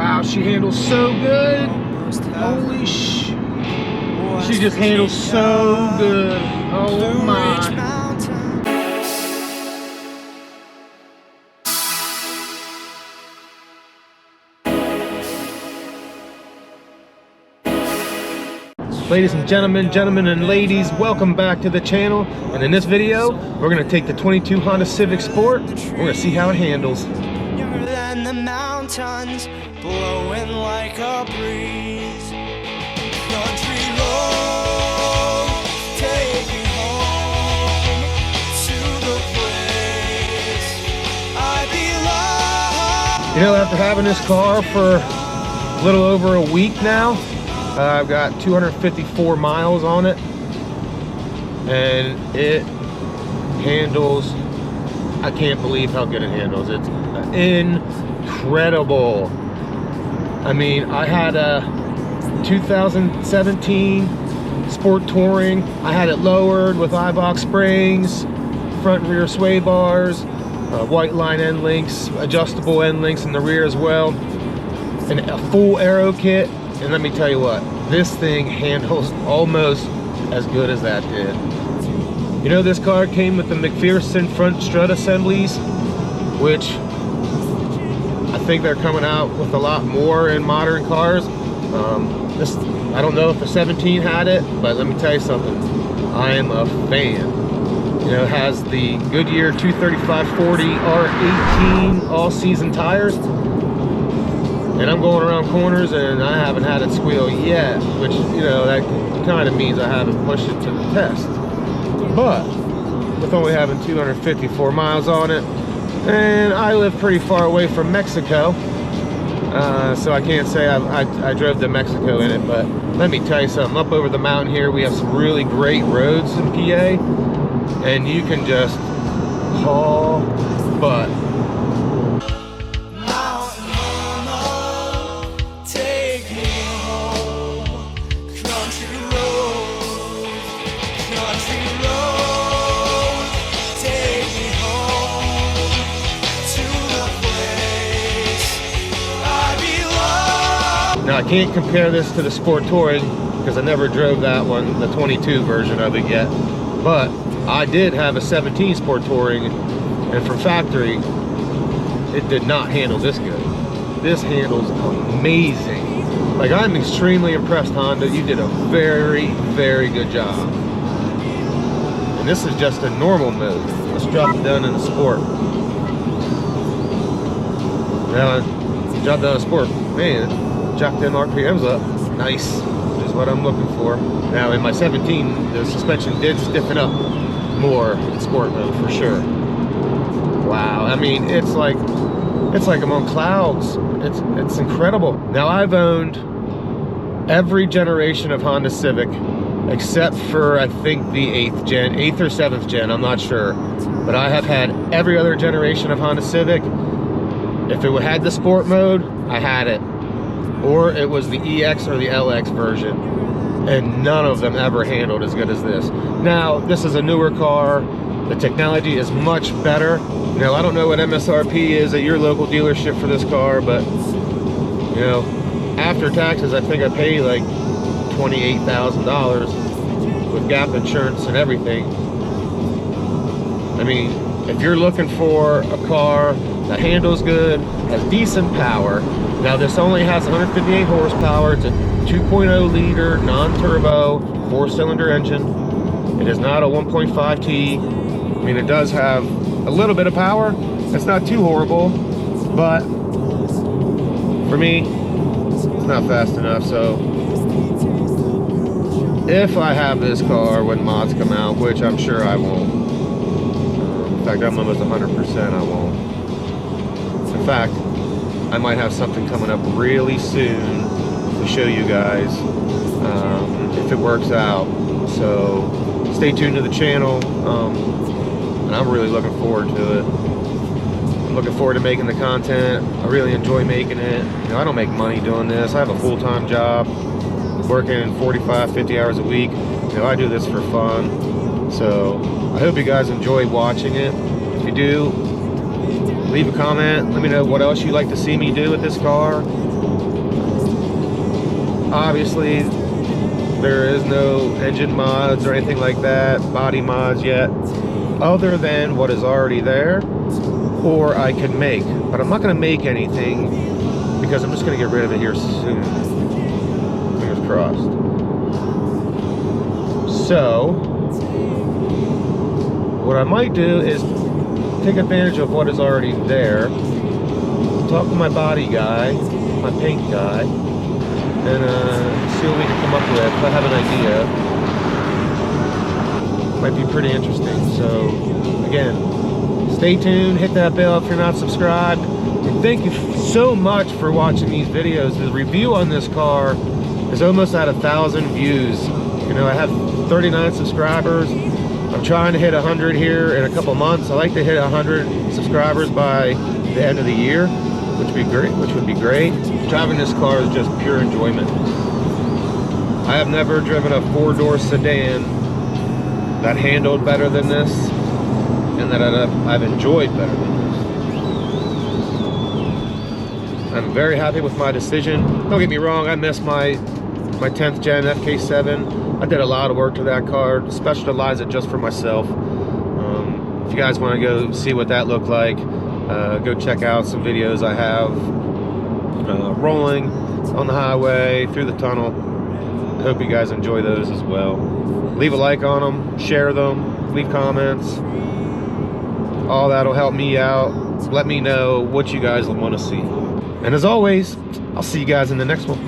Wow, she handles so good. Holy sh... She just handles so good. Oh my. Ladies and gentlemen and ladies, welcome back to the channel. And in this video, we're going to take the 22 Honda Civic Sport. We're going to see how it handles. Younger than the mountains, blowing like a breeze. Country road, take me home to the place I belong. You know, after having this car for a little over a week now, I've got 254 miles on it, and it handles, I can't believe how good it handles. It's incredible. I mean, I had a 2017 Sport Touring. I had it lowered with iBox springs, front and rear sway bars, white line end links, adjustable end links in the rear as well, and a full aero kit. And let me tell you what, this thing handles almost as good as that did. You know, this car came with the McPherson front strut assemblies, which I think they're coming out with a lot more in modern cars. I don't know if the 17 had it, but let me tell you something, I am a fan. You know, it has the Goodyear 235/40 R18 all-season tires. And I'm going around corners and I haven't had it squeal yet, which, you know, that kind of means I haven't pushed it to the test. But with only having 254 miles on it, and I live pretty far away from Mexico, so I can't say I drove to Mexico in it, but let me tell you something, up over the mountain here, we have some really great roads in PA, and you can just haul butt. Now I can't compare this to the Sport Touring because I never drove that one, the 22 version of it yet. But I did have a 17 Sport Touring, and from factory, it did not handle this good. This handles amazing. Like, I'm extremely impressed, Honda. You did a very, very good job. And this is just a normal mode. Let's drop it down in the Sport. Now, drop down in Sport, man. Jack them RPMs up. Nice. Is what I'm looking for. Now in my 17, the suspension did stiffen up more in sport mode for sure. Wow. I mean, it's like I'm on clouds. It's incredible. Now I've owned every generation of Honda Civic except for I think the 8th or 7th gen. I'm not sure, but I have had every other generation of Honda Civic. If it had the sport mode, I had it. Or it was the EX or the LX version, and none of them ever handled as good as this. Now, this is a newer car. The technology is much better. Now, I don't know what MSRP is at your local dealership for this car, but, you know, after taxes, I think I pay like $28,000 with gap insurance and everything. I mean, if you're looking for a car that handles good, has decent power. Now this only has 158 horsepower. It's a 2.0 liter non-turbo 4-cylinder engine. It is not a 1.5T. I mean, it does have a little bit of power. It's not too horrible, but for me, it's not fast enough. So if I have this car when mods come out, which I'm sure I won't. In fact, I'm almost 100% I won't. In fact, I might have something coming up really soon to show you guys if it works out. So stay tuned to the channel, and I'm really looking forward to it. I'm looking forward to making the content. I really enjoy making it. You know, I don't make money doing this. I have a full-time job, working 45, 50 hours a week. You know, I do this for fun. So I hope you guys enjoy watching it. If you do, leave a comment. Let me know what else you'd like to see me do with this car. Obviously, there is no engine mods or anything like that, body mods yet, other than what is already there, or I could make. But I'm not going to make anything because I'm just going to get rid of it here soon. Fingers crossed. So, what I might do is take advantage of what is already there, talk to my body guy, my paint guy, and see what we can come up with. If I have an idea, might be pretty interesting. So again, stay tuned, hit that bell if you're not subscribed, and thank you so much for watching these videos. The review on this car is almost at 1,000 views. You know, I have 39 subscribers. I'm trying to hit 100 here in a couple months. I like to hit 100 subscribers by the end of the year, which would be great. Driving this car is just pure enjoyment. I have never driven a 4-door sedan that handled better than this, and that I've enjoyed better than this. I'm very happy with my decision. Don't get me wrong, I missed my 10th gen FK7. I did a lot of work to that car, specialized it just for myself. If you guys want to go see what that looked like, go check out some videos I have rolling on the highway, through the tunnel. I hope you guys enjoy those as well. Leave a like on them, share them, leave comments. All that'll help me out. Let me know what you guys want to see. And as always, I'll see you guys in the next one.